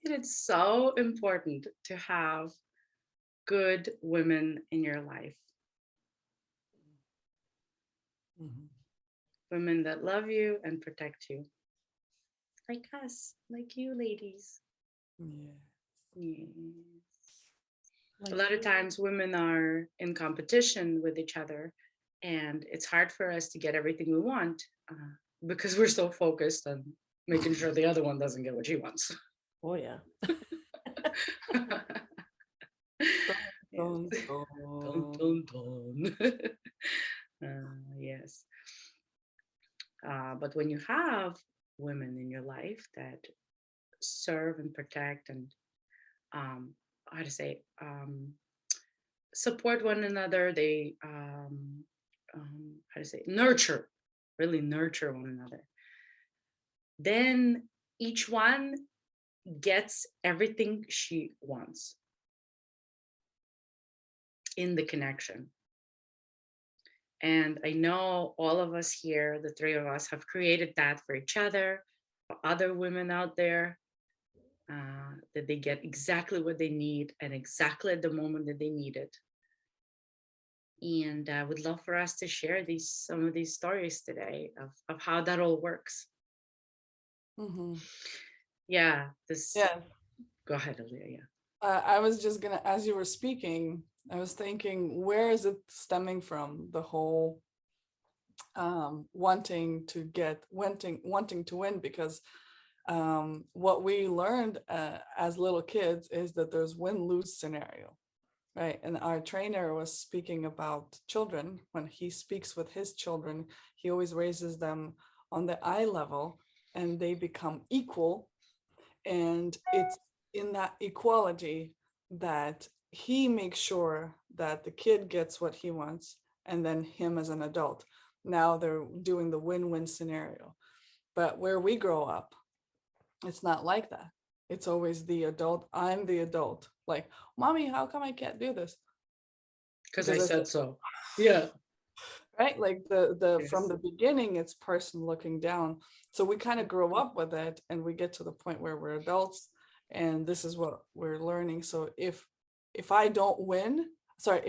It's so important to have good women in your life, Mhm. women that love you and protect you, like us, like you ladies. Yeah. Yes. A Like lot of you. times women are in competition with each other, and it's hard for us to get everything we want because we're so focused on making sure the other one doesn't get what she wants. Oh yeah. Dun, Yes. dun, Dun, dun. dun, dun. Yes. But when you have women in your life that serve and protect and how to say support one another, they how to say nurture, really nurture one another. Then each one gets everything she wants in the connection. And I know all of us here, the three of us, have created that for each other, for other women out there, that they get exactly what they need and exactly at the moment that they need it. And I would love for us to share these some of these stories today of how that all works. Mhm. Yeah, this Yeah. go ahead, Aaliyah. Yeah. I was just gonna, as you were speaking, I was thinking, where is it stemming from? The whole wanting to get, wanting to win, because what we learned as little kids is that there's win-lose scenario, right? And our trainer was speaking about children. When he speaks with his children, he always raises them on the eye level and they become equal. And it's in that equality that he makes sure that the kid gets what he wants, and then him as an adult. Now they're doing the win-win scenario. But where we grow up, it's not like that. It's always the adult. I'm the adult. Like, mommy, how come I can't do this? Because I Because I said said so. so. Yeah. Right? Like the from Yes. the beginning, it's person looking down. So we kind of grow up with it, and we get to the point where we're adults, and this is what we're learning. So if I don't win, sorry,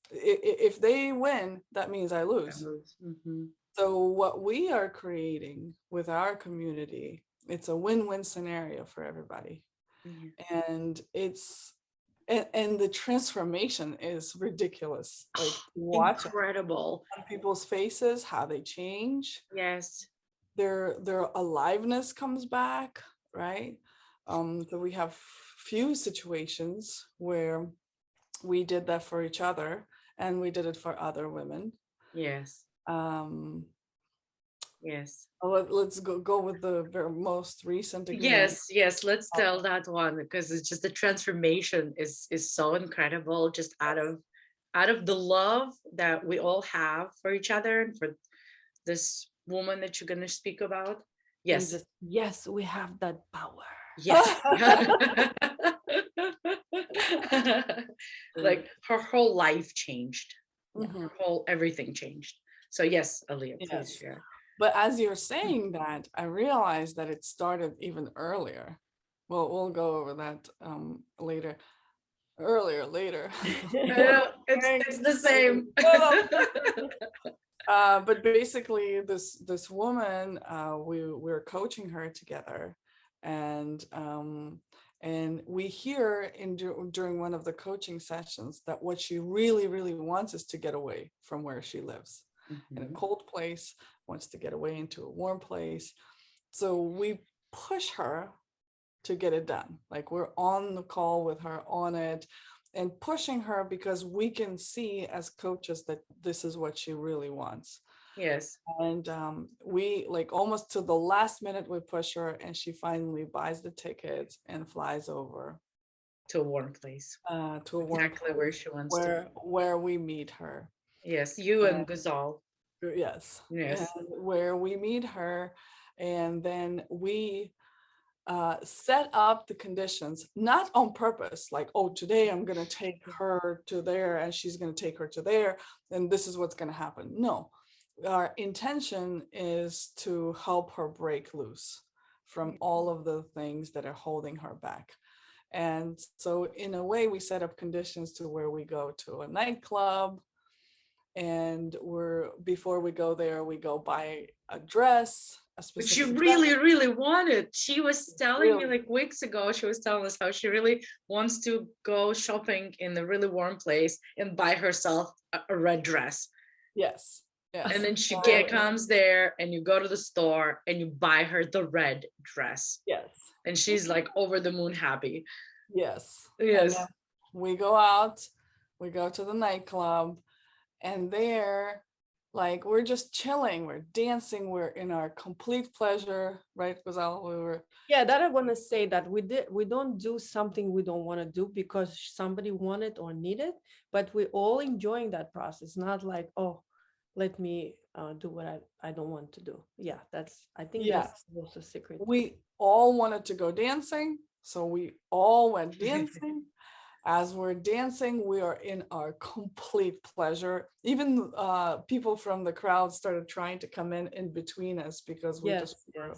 if they win, that means I lose. Mm-hmm. So what we are creating with our community, it's a win-win scenario for everybody. Yeah. And and the transformation is ridiculous. Like, watch Incredible. on people's faces, how they change, Yes. their aliveness comes back, right? So we have few situations where we did that for each other, and we did it for other women. Yes. Um, Yes. let's go with the most recent example. Yes, yes, let's tell that one because it's just the transformation is so incredible just out of the love that we all have for each other and for this woman that you're going to speak about. And Yes. just, yes, we have that power. Yes. Like her whole life changed. Yeah, Mhm. her whole everything changed. So yes, Aaliyah, please Yes. share. But as you're saying that, I realized that it started even earlier. Well, we'll go over that later. Earlier, later. It's the same. But basically, this woman, we're coaching her together, and we hear during one of the coaching sessions that what she really wants is to get away from where she lives in a Mhm. cold place, wants to get away into a warm place. So we push her to get it done. Like, we're on the call with her on it and pushing her because we can see as coaches that this is what she really wants. Yes, And we, like, almost to the last minute, we push her, and she finally buys the tickets and flies over to a warm place. to a warm Exactly where place she wants to be. where we meet her. Yes, you and Gazal. Yes, and Yes. where we meet her, and then we set up the conditions, not on purpose, like, oh, today I'm going to take her to there and she's going to take her to there, and this is what's going to happen. No, our intention is to help her break loose from all of the things that are holding her back. And so in a way, we set up conditions to where we go to a nightclub, and before we go there, we go buy a dress, a Which she specific really, dress. really wanted. She was telling me Really? like weeks ago, she was telling us how she really wants to go shopping in a really warm place and buy herself a red dress. Yes. Yes. And then she Or- comes there and you go to the store and you buy her the red dress. yes. And she's like over the moon happy. Yes. And Yes. then we go out, we go to the nightclub, and there, like, we're just chilling, we're dancing, we're in our complete pleasure, right? Because we were, Yeah, that I want to say that we don't do something we don't want to do because somebody wanted or needed, but we're all enjoying that process. Not like, oh, let me do what I don't want to do. Yeah, I think that's also a secret. we all wanted to go dancing, so we all went dancing. As we're dancing, we are in our complete pleasure. Even people from the crowd started trying to come in between us because we just were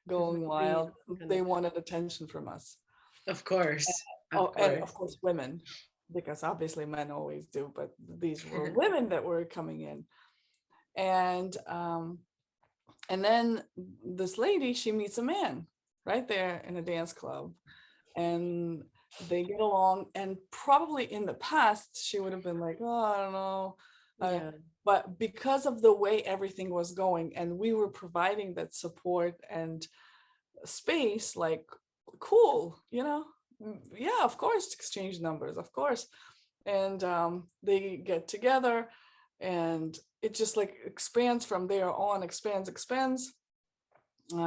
going wild. They wanted attention from us. Of course. And of course women, because obviously men always do, but these were women that were coming in. And then this lady, she meets a man right there in a dance club, and they get along. And probably in the past she would have been like, oh, I don't know, but because of the way everything was going and we were providing that support and space, like, cool, yeah, of course, exchange numbers, of course. And they get together, and it just like expands from there on, expands.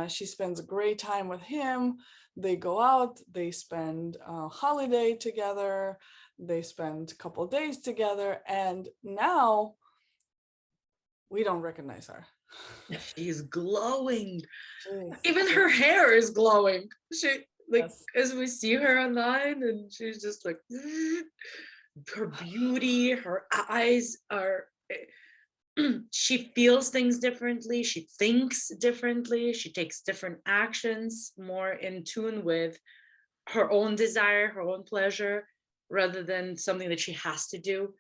She spends a great time with him. They go out, they spend a holiday together, they spend a couple of days together, and now we don't recognize her. She's glowing. Jeez. Even her hair is glowing. She like, Yes. as we see her online, and she's just like her beauty, her eyes are she feels things differently, she thinks differently, she takes different actions more in tune with her own desire, her own pleasure, rather than something that she has to do.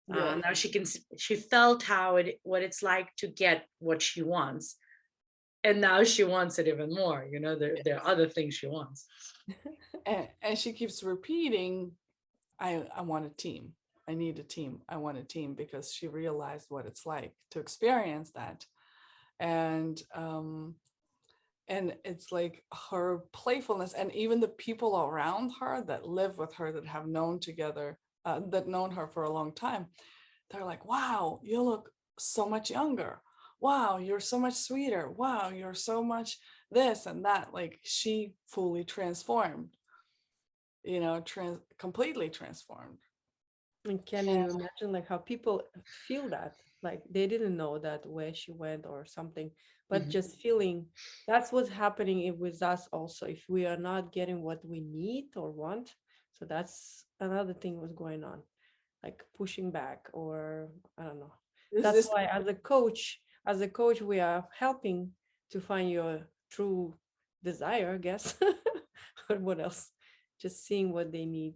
Now she felt what it's like to get what she wants, and now she wants it even more. There are other things she wants. And she keeps repeating, I want a team. I need a team. I want a team, because she realized what it's like to experience that. And it's like her playfulness, and even the people around her that live with her, that have known her for a long time, they're like, wow, you look so much younger. Wow, you're so much sweeter. Wow, you're so much this and that. Like, she fully transformed, completely transformed. And can you imagine like how people feel that? Like they didn't know that where she went or something, but just feeling that's what's happening with us also. If we are not getting what we need or want, so that's another thing was going on, like pushing back, or I don't know. That's why as a coach, we are helping to find your true desire, I guess. Or what else? Just seeing what they need.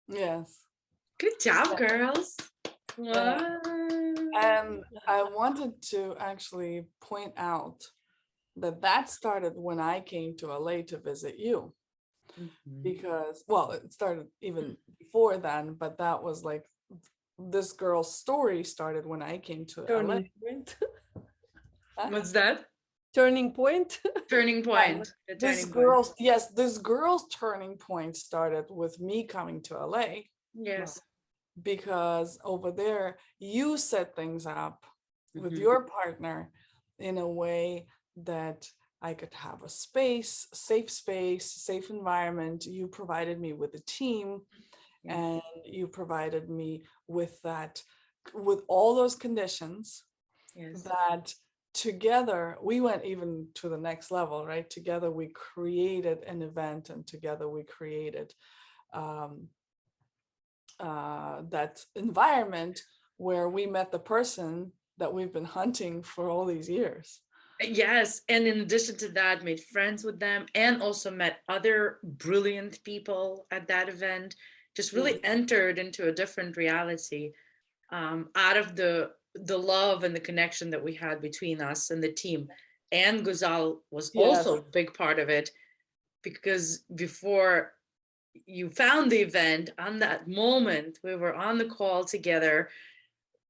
Yes. Good job, girls. Yeah. And I wanted to actually point out that started when I came to LA to visit you. Because, well, it started even before then, but that was like, this girl's story started when I came to LA. Point. What's that? Turning point. Turning point. This girl's turning point started with me coming to LA. Yes. Because over there, you set things up with your partner in a way that I could have a safe environment. You provided me with a team, and you provided me with all those conditions. Yes. That together we went even to the next level, right? Together we created an event, and together we created that environment where we met the person that we've been hunting for all these years. Yes, and in addition to that, made friends with them and also met other brilliant people at that event. Just really entered into a different reality, out of the love and the connection that we had between us and the team. And Guzal was Yes. also a big part of it, because before you found the event, on that moment, we were on the call together,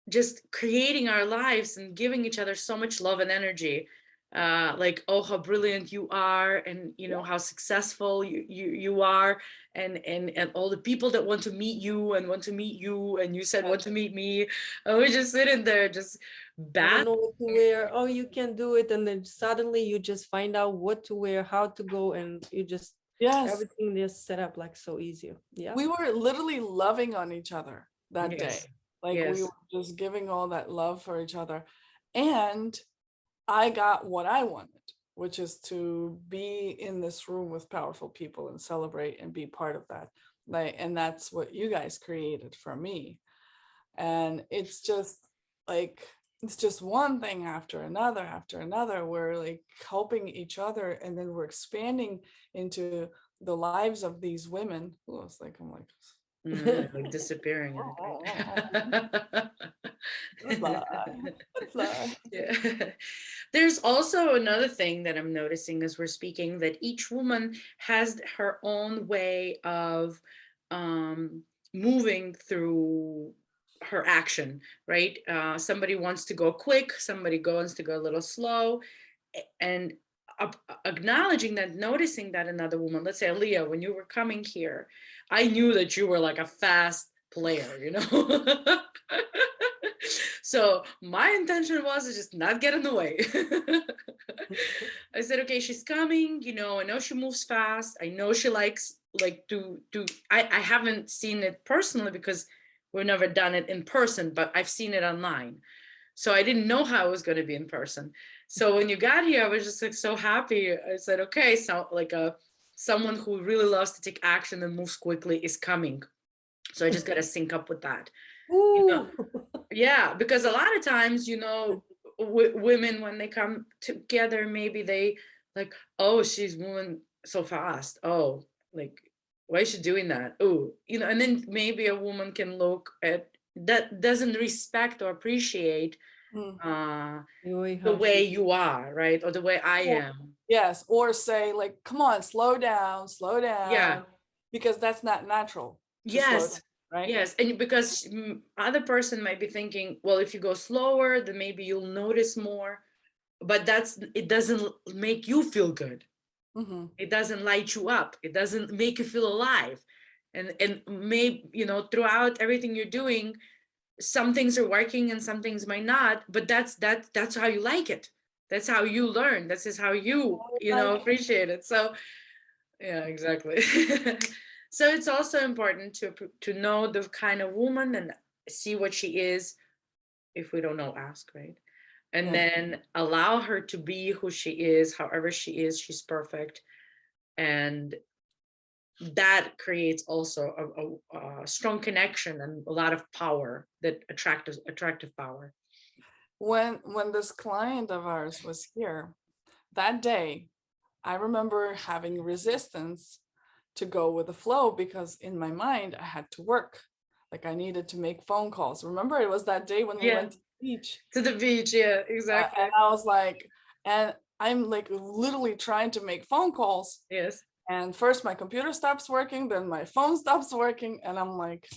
just creating our lives and giving each other so much love and energy. Like, oh, how brilliant you are, and you know how successful you are, and all the people that want to meet you and want to meet you, and you said want to meet me, and we're just sitting there just I don't bat. know what to wear. Oh, you can do it. And then suddenly you just find out what to wear, how to go, and you just, Yes. everything is set up like so easy. Yeah. We were literally loving on each other that day. Yes, Like we yes, were just giving all that love for each other. And I got what I wanted, which is to be in this room with powerful people and celebrate and be part of that. Like, and that's what you guys created for me. And it's just like, it's just one thing after another. We're like helping each other, and then we're expanding into the lives of these women. Oh, it's like, I'm like, like disappearing in butterfly, it, butterfly. right? Yeah. There's also another thing that I'm noticing as we're speaking, that each woman has her own way of um, moving through her action, right? Somebody wants to go quick, somebody wants to go a little slow, and acknowledging that, noticing that another woman, let's say Aaliyah, when you were coming here, I knew that you were like a fast player, you know. So my intention was to just not get in the way. I said, okay, she's coming, you know, I know she moves fast, I know she likes like to I haven't seen it personally because we've never done it in person, but I've seen it online. So I didn't know how it was going to be in person. So when you got here, I was just like so happy. I said, okay, so like someone who really loves to take action and moves quickly is coming. So I just got to sync up with that. You know, yeah, because a lot of times, you know, women, when they come together, maybe they like, oh, she's moving so fast. Oh, like, why is she doing that? Oh, you know, and then maybe a woman can look at that, doesn't respect or appreciate uh the way you are, right? Or the way I am. Yes, or say like, come on, slow down, Yeah. because that's not natural to slow down, Yes. right? Yes. And because other person might be thinking, well, if you go slower, then maybe you'll notice more. But it doesn't make you feel good. Mm-hmm. It doesn't light you up. It doesn't make you feel alive. And maybe, you know, throughout everything you're doing, some things are working and some things might not, but that's how you like it. That's how you learn. This is how you know, appreciate it. So yeah, exactly. So it's also important to know the kind of woman and see what she is. If we don't know, ask, right? And Yeah. then allow her to be who she is, however she is. She's perfect. And that creates also a strong connection and a lot of power, that attractive power. When this client of ours was here that day, I remember having resistance to go with the flow because in my mind I had to work. Like I needed to make phone calls. Remember, it was that day when we went to the beach. To the beach, yeah, exactly. And I was like, and I'm like literally trying to make phone calls. Yes. And first my computer stops working, then my phone stops working. And I'm like,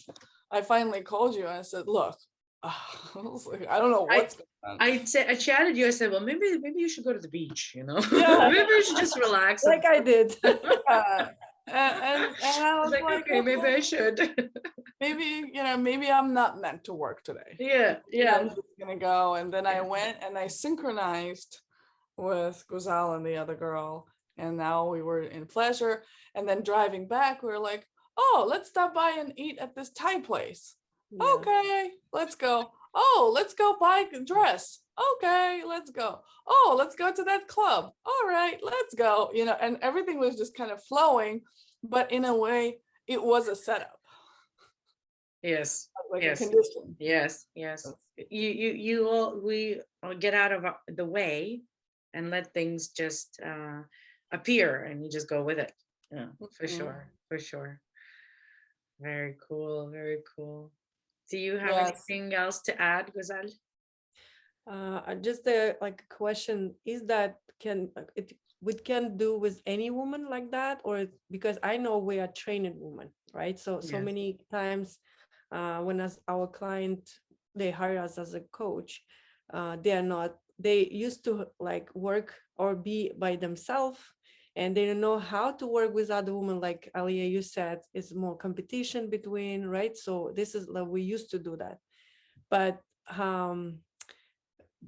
I finally called you and I said, look, I was like, I don't know what's going on. I chatted you. I said, well, maybe you should go to the beach, you know. Yeah. Maybe you should just relax. Like I did. And I was like, okay, maybe I should. maybe, you know, maybe I'm not meant to work today. Yeah. I'm just gonna go. And then I went and I synchronized with Guzal and the other girl. And now we were in pleasure. And then driving back, we were like, oh, let's stop by and eat at this Thai place. Yeah. Okay, let's go. Oh, let's go buy a dress. Okay, let's go. Oh, let's go to that club. All right, let's go. You know, and everything was just kind of flowing, but in a way, it was a setup. Yes. Like yes. a condition. Yes. We all get out of the way and let things just appear, and you just go with it. Yeah, for Mhm. sure, for sure. Very cool, very cool. Do you have Yes. anything else to add, Gazal? Just a like question: is that can it we can do with any woman like that, or because I know we are trained women, right? So Yes. many times, when as our client they hire us as a coach, they are not. They used to like work or be by themselves, and they don't know how to work with other women. Like Alia, you said, it's more competition between, right? So this is like we used to do that, but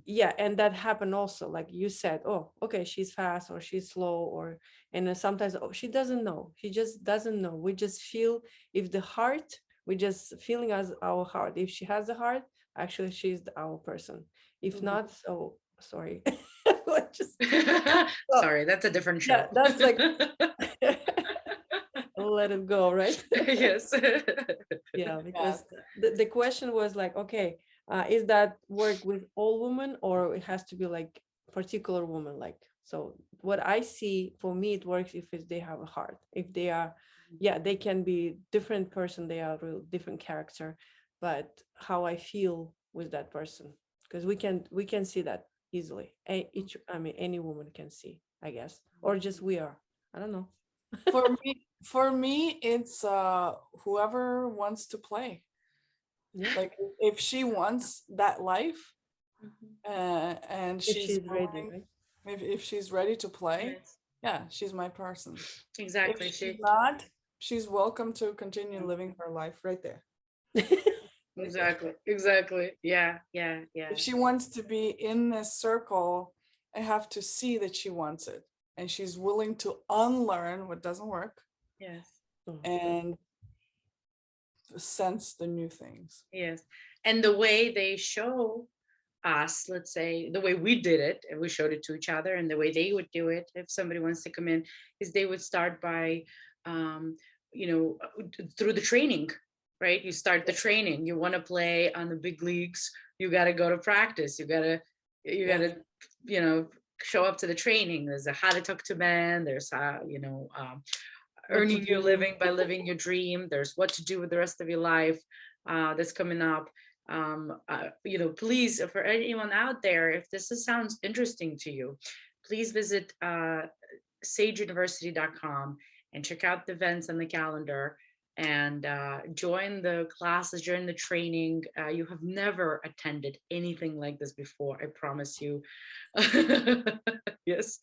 yeah, and that happened also, like you said, oh okay, she's fast or she's slow, or and then sometimes, oh, she doesn't know, she just doesn't know. We just feel, if the heart, we just feeling as our heart, if she has a heart, actually she's our person. If Mhm. not, so sorry. Just, oh, Sorry, that's a different yeah, show. that's like let it go, right? Yes. Yeah, Yes. because the question was like, okay, is that work with all women, or it has to be like particular woman? Like, so what I see, for me, it works if they have a heart. If they are, yeah, they can be different person, they are real different character, but how I feel with that person, because we can see that easily. Each, I mean, any woman can see, I guess, or just we are. I don't know. For me, it's whoever wants to play. Yeah, Like if she wants that life, Mhm. and if she's she's ready, willing, right? if she's ready to play, Yes, yeah, she's my person. If exactly. she's She, not, she's welcome to continue living her life right there. Right there. exactly, exactly. Yeah, yeah, If yeah. she wants to be in this circle, I have to see that she wants it and she's willing to unlearn what doesn't work Yes, Oh, that, and sense the new things. yes. And the way they show us, let's say, the way we did it, and we showed it to each other, and the way they would do it, if somebody wants to come in, is they would start by, um, through the training, right? You start the training. You want to play on the big leagues, you got to go to practice. You got Yes. to, show up to the training. There's a how to talk to men. There's What to earning your do. living by living your dream. There's what to do with the rest of your life, that's coming up. Please, for anyone out there, if sounds interesting to you, please visit sageuniversity.com and check out the events on the calendar, and join the classes, join the training. You have never attended anything like this before, I promise you. Yes.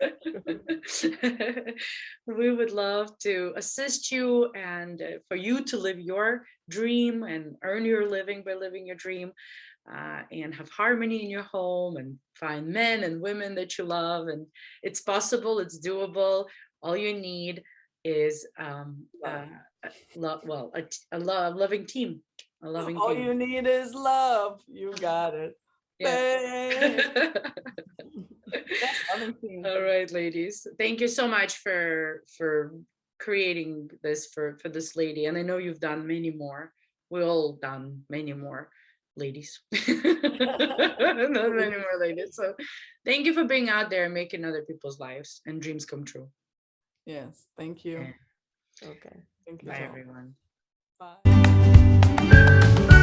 We would love to assist you, and for you to live your dream and earn your living by living your dream, and have harmony in your home and find men and women that you love. And it's possible, it's doable. All you need is Love. loving team, a loving All team. you need is love. You got it. Yes. Babe. Yes, loving team. All right, ladies. Thank you so much for creating this for this lady. And I know you've done many more. We all done many more, ladies. Not many more ladies. So thank you for being out there and making other people's lives and dreams come true. Yes, thank you. Yeah. okay. Thank you, Bye, Joel. everyone. Bye.